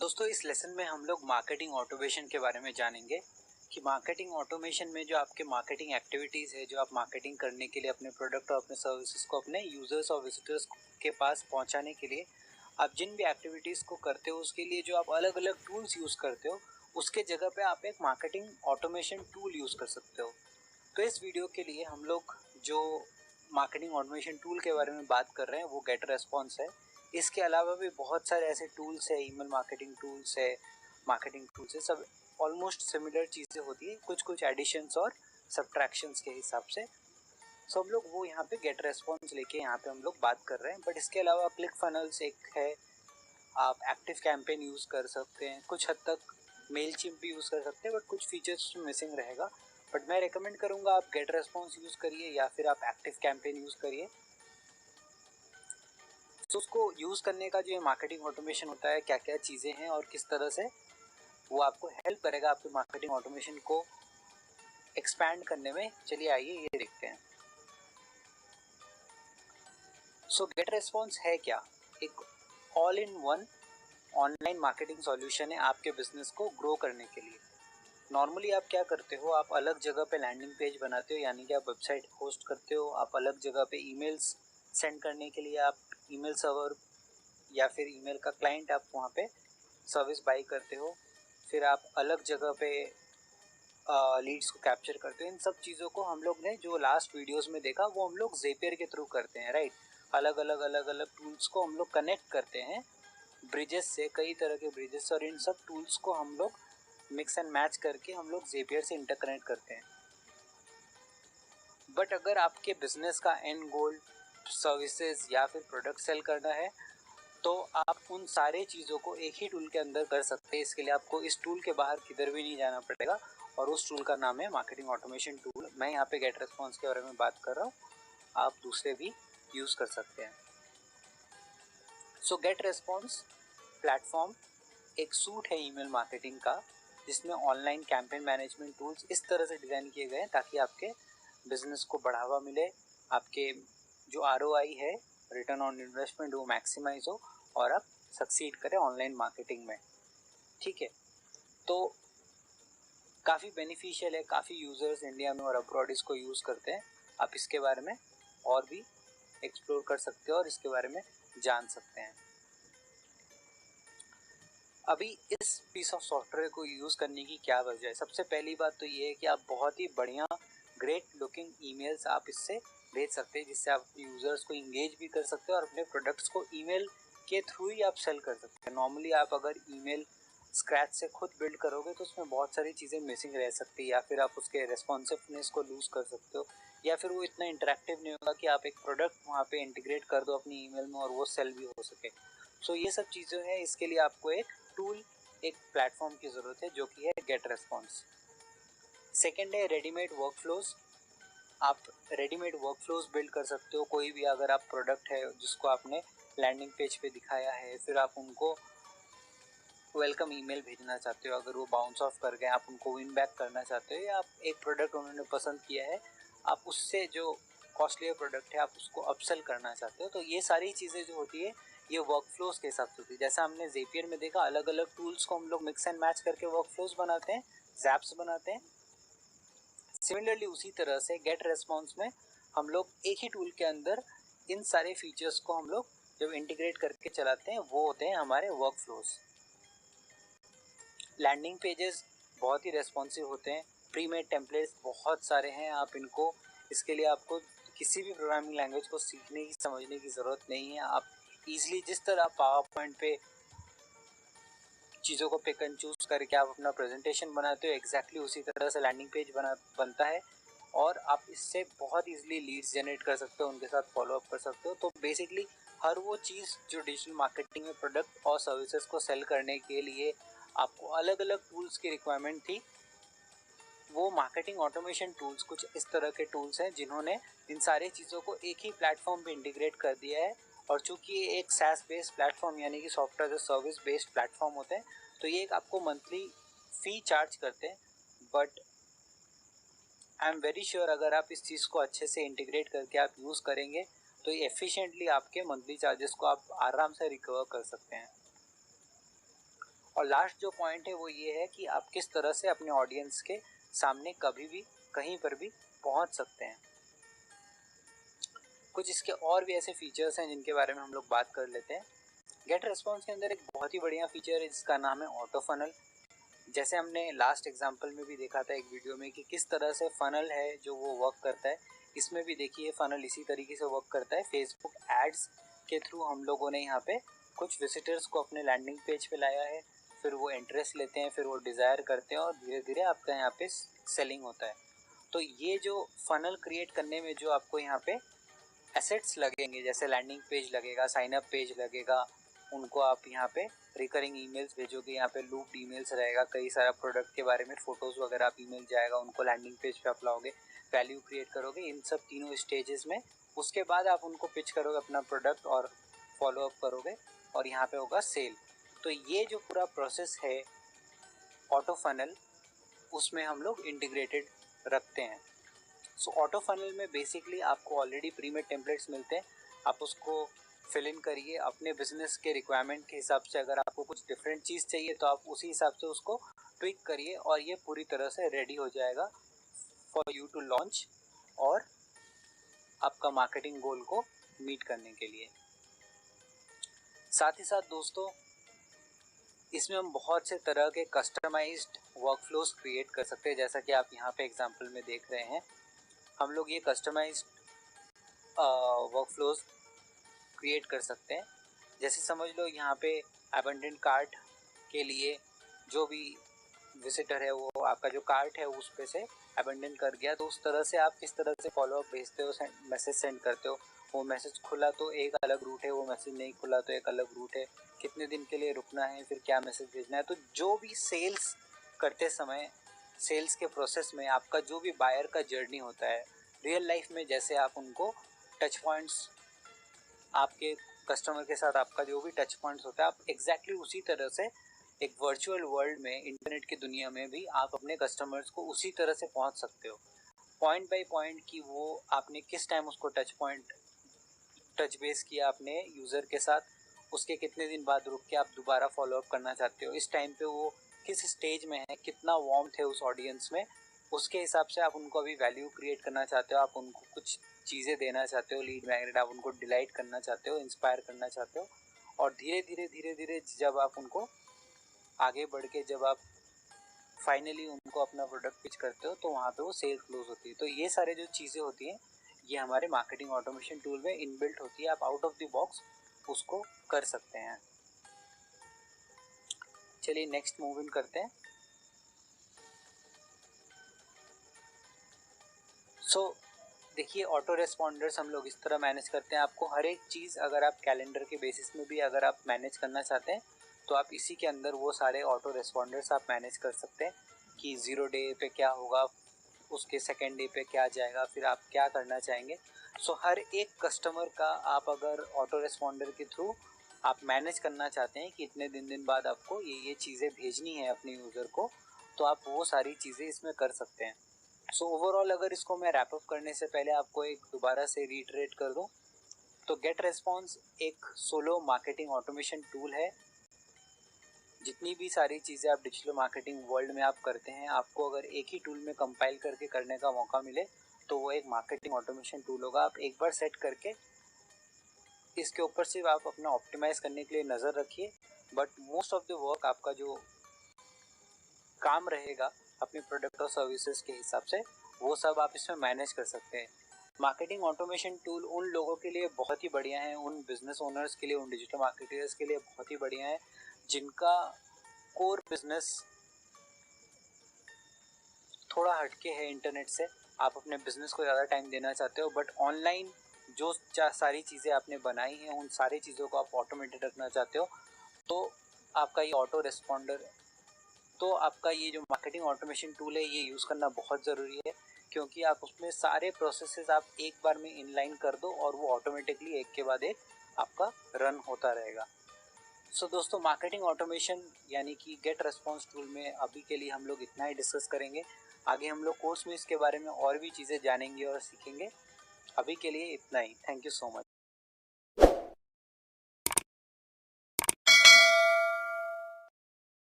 दोस्तों इस लेसन में हम लोग मार्केटिंग ऑटोमेशन के बारे में जानेंगे कि मार्केटिंग ऑटोमेशन में जो आपके मार्केटिंग एक्टिविटीज़ है, जो आप मार्केटिंग करने के लिए अपने प्रोडक्ट और अपने सर्विसेज को अपने यूज़र्स और विजिटर्स के पास पहुंचाने के लिए आप जिन भी एक्टिविटीज़ को करते हो उसके लिए जो आप अलग अलग टूल्स यूज़ करते हो, उसके जगह पे आप एक मार्केटिंग ऑटोमेशन टूल यूज़ कर सकते हो। तो इस वीडियो के लिए हम लोग जो मार्केटिंग ऑटोमेशन टूल के बारे में बात कर रहे हैं वो गेट रेस्पॉन्स है। इसके अलावा भी बहुत सारे ऐसे टूल्स है, ईमेल मार्केटिंग टूल्स है, मार्केटिंग टूल्स है, सब ऑलमोस्ट सिमिलर चीज़ें होती है, कुछ कुछ एडिशंस और सब्ट्रैक्शंस के हिसाब से। सो हम लोग वो यहाँ पे गेट रेस्पॉन्स लेके यहाँ पे हम लोग बात कर रहे हैं। बट इसके अलावा क्लिक फनल्स एक है, आप एक्टिव कैंपेन यूज़ कर सकते हैं, कुछ हद तक मेल चिप भी यूज़ कर सकते हैं, बट कुछ फीचर्स मिसिंग रहेगा। बट मैं रिकमेंड करूँगा आप गेट रेस्पॉन्स यूज़ करिए या फिर आप एक्टिव कैंपेन यूज़ करिए। तो उसको यूज़ करने का जो मार्केटिंग ऑटोमेशन होता है, क्या क्या चीज़ें हैं और किस तरह से वो आपको हेल्प करेगा आपके मार्केटिंग ऑटोमेशन को एक्सपैंड करने में, चलिए आइए ये देखते हैं। सो गेट रेस्पॉन्स है क्या? एक all in one online marketing solution है आपके बिजनेस को ग्रो करने के लिए। नॉर्मली आप क्या करते हो, आप अलग जगह पे लैंडिंग पेज बनाते हो, यानी कि आप वेबसाइट होस्ट करते हो। आप अलग जगह पे ईमेल्स सेंड करने के लिए आप ईमेल सर्वर या फिर ईमेल का क्लाइंट आप वहाँ पे सर्विस बाई करते हो। फिर आप अलग जगह पे लीड्स को कैप्चर करते हो। इन सब चीज़ों को हम लोग ने जो लास्ट वीडियोस में देखा वो हम लोग ज़ेपियर के थ्रू करते हैं, राइट। अलग अलग टूल्स को हम लोग कनेक्ट करते हैं ब्रिजेस से, कई तरह के ब्रिजेस, और इन सब टूल्स को हम लोग मिक्स एंड मैच करके हम लोग ज़ेपियर से इंटरकनेक्ट करते हैं। बट अगर आपके बिजनेस का एंड गोल सर्विसेज या फिर प्रोडक्ट सेल करना है तो आप उन सारे चीज़ों को एक ही टूल के अंदर कर सकते हैं। इसके लिए आपको इस टूल के बाहर किधर भी नहीं जाना पड़ेगा, और उस टूल का नाम है मार्केटिंग ऑटोमेशन टूल। मैं यहाँ पे गेट रेस्पॉन्स के बारे में बात कर रहा हूँ, आप दूसरे भी यूज़ कर सकते हैं। सो गेट रेस्पॉन्स प्लेटफॉर्म एक सूट है ईमेल मार्केटिंग का, जिसमें ऑनलाइन कैंपेन मैनेजमेंट टूल्स इस तरह से डिज़ाइन किए गए हैं ताकि आपके बिजनेस को बढ़ावा मिले, आपके जो ROI है, रिटर्न ऑन इन्वेस्टमेंट, वो मैक्सिमाइज हो और आप सक्सीड करें ऑनलाइन मार्केटिंग में। ठीक है, तो काफ़ी बेनिफिशियल है, काफ़ी यूज़र्स इंडिया में और अब्रॉड इसको यूज़ करते हैं। आप इसके बारे में और भी एक्सप्लोर कर सकते हो और इसके बारे में जान सकते हैं। अभी इस पीस ऑफ सॉफ्टवेयर को यूज़ करने की क्या वजह है? सबसे पहली बात तो ये है कि आप बहुत ही बढ़िया ग्रेट लुकिंग ईमेल्स आप इससे भेज सकते हैं, जिससे आप यूज़र्स को इंगेज भी कर सकते हो और अपने प्रोडक्ट्स को ईमेल के थ्रू ही आप सेल कर सकते हैं। नॉर्मली आप अगर ईमेल स्क्रैच से खुद बिल्ड करोगे तो उसमें बहुत सारी चीज़ें मिसिंग रह सकती है, या फिर आप उसके रेस्पॉन्सिवनेस को लूज़ कर सकते हो, या फिर वो इतना इंटरेक्टिव नहीं होगा कि आप एक प्रोडक्ट वहाँ पे इंटीग्रेट कर दो अपनी ईमेल में और वो सेल भी हो सके। सो ये सब चीज़ें हैं, इसके लिए आपको एक टूल, एक प्लेटफॉर्म की ज़रूरत है जो कि है गेट रेस्पॉन्स। सेकेंड है रेडीमेड वर्कफ्लोज। आप रेडीमेड वर्कफ्लोज बिल्ड कर सकते हो। कोई भी अगर आप प्रोडक्ट है जिसको आपने लैंडिंग पेज पे दिखाया है, फिर आप उनको वेलकम ईमेल भेजना चाहते हो, अगर वो बाउंस ऑफ कर गए आप उनको विन बैक करना चाहते हो, या आप एक प्रोडक्ट उन्होंने पसंद किया है, आप उससे जो कॉस्टली प्रोडक्ट है आप उसको अपसेल करना चाहते हो, तो ये सारी चीज़ें जो होती है ये वर्कफ्लोज के हिसाब से होती है। जैसा हमने ज़ेपियर में देखा, अलग अलग टूल्स को हम लोग मिक्स एंड मैच करके वर्कफ्लोज बनाते हैं, जैप्स बनाते हैं। सिमिलरली उसी तरह से गेट रेस्पॉन्स में हम लोग एक ही टूल के अंदर इन सारे फीचर्स को हम लोग जब इंटीग्रेट करके चलाते हैं वो होते हैं हमारे वर्कफ्लोज। लैंडिंग पेजेस बहुत ही रेस्पॉन्सिव होते हैं, प्री मेड टेम्पलेट्स बहुत सारे हैं, आप इनको, इसके लिए आपको किसी भी प्रोग्रामिंग लैंग्वेज को सीखने की समझने की ज़रूरत नहीं है। आप ईजिली जिस तरह पावर पॉइंट पे चीज़ों को पिक एंड चूज करके आप अपना प्रेजेंटेशन बनाते हो, एग्जैक्टली उसी तरह से लैंडिंग पेज बनता है, और आप इससे बहुत ईजिली लीड्स जनरेट कर सकते हो, उनके साथ फॉलो अप कर सकते हो। तो बेसिकली हर वो चीज़ जो डिजिटल मार्केटिंग में प्रोडक्ट और सर्विसेज को सेल करने के लिए आपको अलग अलग टूल्स की रिक्वायरमेंट थी, वो मार्केटिंग ऑटोमेशन टूल्स कुछ इस तरह के टूल्स हैं जिन्होंने इन सारी चीज़ों को एक ही प्लेटफॉर्म पे इंटीग्रेट कर दिया है। और चूंकि ये एक SaaS बेस्ड प्लेटफॉर्म यानी कि software as service based platform होते हैं, तो ये एक आपको मंथली फ़ी चार्ज करते हैं। But I am very sure अगर आप इस चीज़ को अच्छे से इंटीग्रेट करके आप यूज़ करेंगे तो ये एफिशिएंटली आपके मंथली चार्जेस को आप आराम से रिकवर कर सकते हैं। और लास्ट जो पॉइंट है वो ये है कि आप किस तरह से अपने ऑडियंस के सामने कभी भी कहीं पर भी पहुंच सकते हैं। कुछ इसके और भी ऐसे फीचर्स हैं जिनके बारे में हम लोग बात कर लेते हैं। गेट रेस्पॉन्स के अंदर एक बहुत ही बढ़िया फीचर है जिसका नाम है ऑटो फनल। जैसे हमने लास्ट एग्जांपल में भी देखा था एक वीडियो में कि किस तरह से फनल है जो वो वर्क करता है, इसमें भी देखिए फनल इसी तरीके से वर्क करता है। फेसबुक एड्स के थ्रू हम लोगों ने यहाँ पे कुछ विजिटर्स को अपने लैंडिंग पेज पे लाया है, फिर वो इंटरेस्ट लेते हैं, फिर वो डिज़ायर करते हैं और धीरे धीरे आपका यहाँ पे सेलिंग होता है। तो ये जो फनल क्रिएट करने में जो आपको यहाँ पे एसेट्स लगेंगे, जैसे लैंडिंग पेज लगेगा, साइन अप पेज लगेगा, उनको आप यहाँ पे रिकरिंग ईमेल्स भेजोगे, यहाँ पे लूप्ड ईमेल्स रहेगा, कई सारा प्रोडक्ट के बारे में फोटोज़ वगैरह आप ईमेल जाएगा, उनको लैंडिंग पेज पे आप लाओगे, वैल्यू क्रिएट करोगे इन सब तीनों स्टेजेस में। उसके बाद आप उनको पिच करोगे अपना प्रोडक्ट और फॉलो अप करोगे और यहाँ पे होगा सेल। तो ये जो पूरा प्रोसेस है ऑटो फनल, उसमें हम लोग इंटीग्रेटेड रखते हैं। सो ऑटो फनल में बेसिकली आपको ऑलरेडी प्री मेड टेम्पलेट्स मिलते हैं, आप उसको फिल इन करिए अपने बिजनेस के रिक्वायरमेंट के हिसाब से। अगर आपको कुछ डिफरेंट चीज़ चाहिए तो आप उसी हिसाब से उसको ट्विक करिए और ये पूरी तरह से रेडी हो जाएगा फॉर यू टू लॉन्च और आपका मार्केटिंग गोल को मीट करने के लिए। साथ ही साथ दोस्तों, इसमें हम बहुत से तरह के कस्टमाइज्ड वर्कफ्लोज क्रिएट कर सकते हैं, जैसा कि आप यहाँ पे एग्जांपल में देख रहे हैं। हम लोग ये कस्टमाइज्ड वर्कफ्लोज क्रिएट कर सकते हैं। जैसे समझ लो यहाँ पे अबंडेंट कार्ट के लिए जो भी विजिटर है वो आपका जो कार्ट है उस पे से अबंडेंट कर गया, तो उस तरह से आप किस तरह से फॉलोअप भेजते हो, मैसेज सेंड करते हो। वो मैसेज खुला तो एक अलग रूट है, वो मैसेज नहीं खुला तो एक अलग रूट है, कितने दिन के लिए रुकना है, फिर क्या मैसेज भेजना है। तो जो भी सेल्स करते समय, सेल्स के प्रोसेस में आपका जो भी बायर का जर्नी होता है रियल लाइफ में, जैसे आप उनको टच पॉइंट्स, आपके कस्टमर के साथ आपका जो भी टच पॉइंट्स होता है, आप एग्जैक्टली उसी तरह से एक वर्चुअल वर्ल्ड में, इंटरनेट की दुनिया में भी आप अपने कस्टमर्स को उसी तरह से पहुंच सकते हो, पॉइंट बाय पॉइंट कि वो आपने किस टाइम उसको टच बेस किया आपने यूज़र के साथ, उसके कितने दिन बाद रुक के आप दोबारा फॉलोअप करना चाहते हो, इस टाइम पे वो किस स्टेज में है, कितना वार्मथ है उस ऑडियंस में, उसके हिसाब से आप उनको अभी वैल्यू क्रिएट करना चाहते हो, आप उनको कुछ चीज़ें देना चाहते हो, लीड मैग्नेट, आप उनको डिलाइट करना चाहते हो, इंस्पायर करना चाहते हो। और धीरे धीरे जब आप उनको आगे बढ़ के जब आप फाइनली उनको अपना प्रोडक्ट पिच करते हो तो वहाँ पे वो सेल क्लोज होती है। तो ये सारे जो चीज़ें होती हैं ये हमारे मार्केटिंग ऑटोमेशन टूल में इनबिल्ट होती है, आप आउट ऑफ द बॉक्स उसको कर सकते हैं। चलिए नेक्स्ट मूव इन करते हैं। सो देखिए, ऑटो रेस्पॉन्डर्स हम लोग इस तरह मैनेज करते हैं। आपको हर एक चीज़ अगर आप कैलेंडर के बेसिस में भी अगर आप मैनेज करना चाहते हैं तो आप इसी के अंदर वो सारे ऑटो रेस्पॉन्डर्स आप मैनेज कर सकते हैं कि 0 डे पे क्या होगा, उसके सेकेंड डे पे क्या जाएगा, फिर आप क्या करना चाहेंगे। सो हर एक कस्टमर का आप अगर ऑटो रेस्पॉन्डर के थ्रू आप मैनेज करना चाहते हैं कि इतने दिन बाद आपको ये चीज़ें भेजनी है अपने यूज़र को, तो आप वो सारी चीज़ें इसमें कर सकते हैं। सो ओवरऑल अगर इसको मैं रैप अप करने से पहले आपको एक दोबारा से रीटरेट कर दूं तो गेट रेस्पॉन्स एक सोलो मार्केटिंग ऑटोमेशन टूल है। जितनी भी सारी चीज़ें आप डिजिटल मार्केटिंग वर्ल्ड में आप करते हैं, आपको अगर एक ही टूल में कंपाइल करके करने का मौका मिले तो वो एक मार्केटिंग ऑटोमेशन टूल होगा। आप एक बार सेट करके इसके ऊपर सिर्फ आप अपना ऑप्टिमाइज करने के लिए नज़र रखिए, but most of the work आपका जो काम रहेगा अपने प्रोडक्ट और सर्विसेज के हिसाब से वो सब आप इसमें मैनेज कर सकते हैं। मार्केटिंग ऑटोमेशन टूल उन लोगों के लिए बहुत ही बढ़िया है, उन बिजनेस ओनर्स के लिए, उन डिजिटल मार्केटर्स के लिए बहुत ही बढ़िया है जिनका कोर बिजनेस थोड़ा हटके है इंटरनेट से। आप अपने बिजनेस को ज़्यादा टाइम देना चाहते हो बट ऑनलाइन जो सारी चीज़ें आपने बनाई हैं उन सारी चीज़ों को आप ऑटोमेटेड रखना चाहते हो, तो आपका ये ऑटो रेस्पॉन्डर, तो आपका ये जो मार्केटिंग ऑटोमेशन टूल है ये यूज़ करना बहुत ज़रूरी है, क्योंकि आप उसमें सारे प्रोसेसेस आप एक बार में इनलाइन कर दो और वो ऑटोमेटिकली एक के बाद एक आपका रन होता रहेगा। सो दोस्तों, मार्केटिंग ऑटोमेशन यानी कि गेट रेस्पॉन्स टूल में अभी के लिए हम लोग इतना ही डिस्कस करेंगे। आगे हम लोग कोर्स में इसके बारे में और भी चीज़ें जानेंगे और सीखेंगे। अभी के लिए इतना ही। Thank you so much.